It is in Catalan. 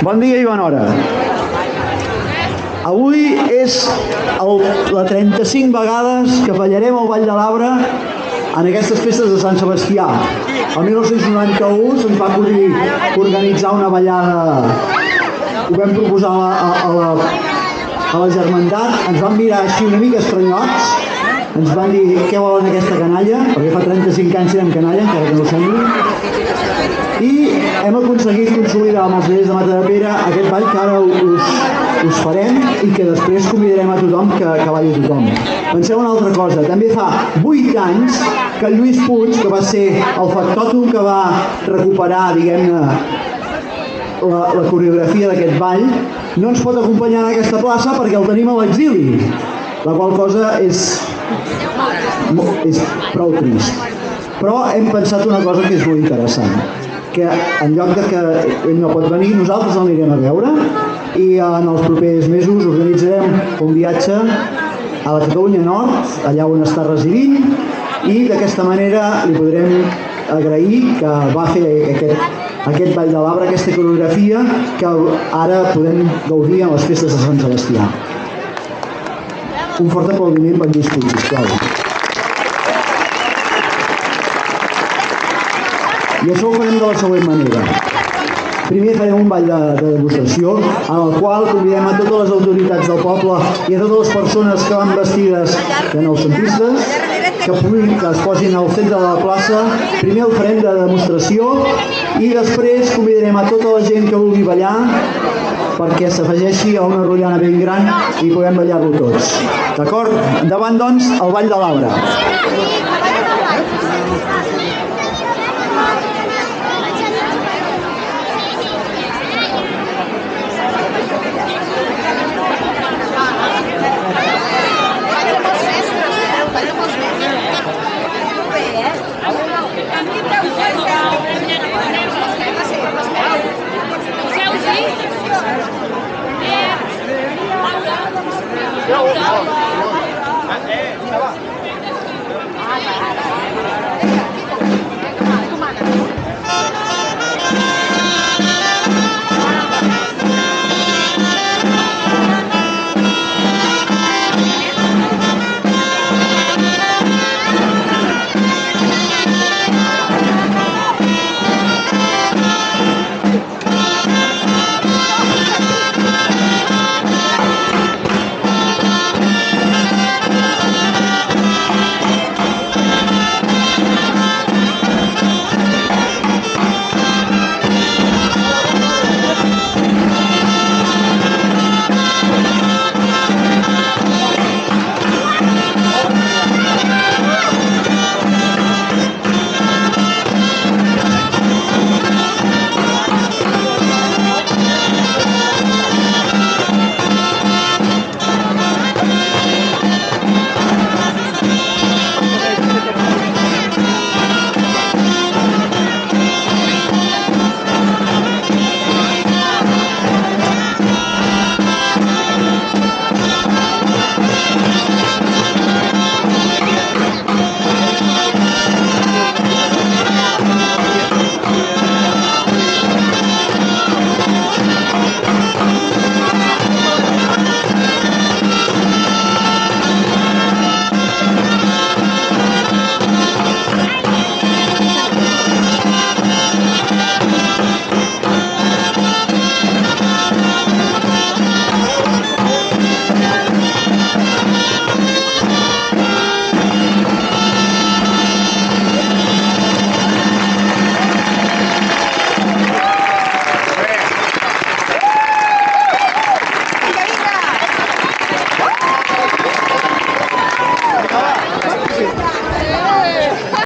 Bon dia i bona hora. Avui és la 35 vegades que ballarem el Ball de l'Arbre en aquestes festes de Sant Sebastià. El 1991 se'ns va acudir organitzar una ballada, ho vam proposar a la Germandat, ens van mirar així una mica estranyots, ens van dir què volen aquesta canalla, perquè fa 35 anys érem canalla, encara que no ho sembli, i hem aconseguit consolidar amb els nens de Matadepera aquest ball que ara us farem i que després convidarem a tothom que balli tothom. Penseu una altra cosa, també fa 8 anys que el Lluís Puig, que va ser el factòtum que va recuperar, diguem-ne, la coreografia d'aquest ball, no ens pot acompanyar en aquesta plaça perquè el tenim a l'exili, la qual cosa és prou trist. Però hem pensat una cosa que és molt interessant, que en lloc de que ell no pot venir, nosaltres l'anirem a veure i en els propers mesos organitzarem un viatge a la Catalunya Nord, allà on està residint, i d'aquesta manera li podrem agrair que va fer aquest Ball de l'Arbre, aquesta coreografia que ara podem gaudir en les festes de Sant Sebastià. Un fort aplaudiment per Lluís Puig, sisplau. I això ho farem de la següent manera. Primer farem un ball de demostració en el qual convidem a totes les autoritats del poble i a totes les persones que van vestides de noucentistes que es posin al centre de la plaça. Primer el farem de demostració i després convidarem a tota la gent que vulgui ballar perquè s'afegeixi a una rotllana ben gran i puguem ballar-lo tots. D'acord? Endavant, doncs, el Ball de l'Arbre. Ja,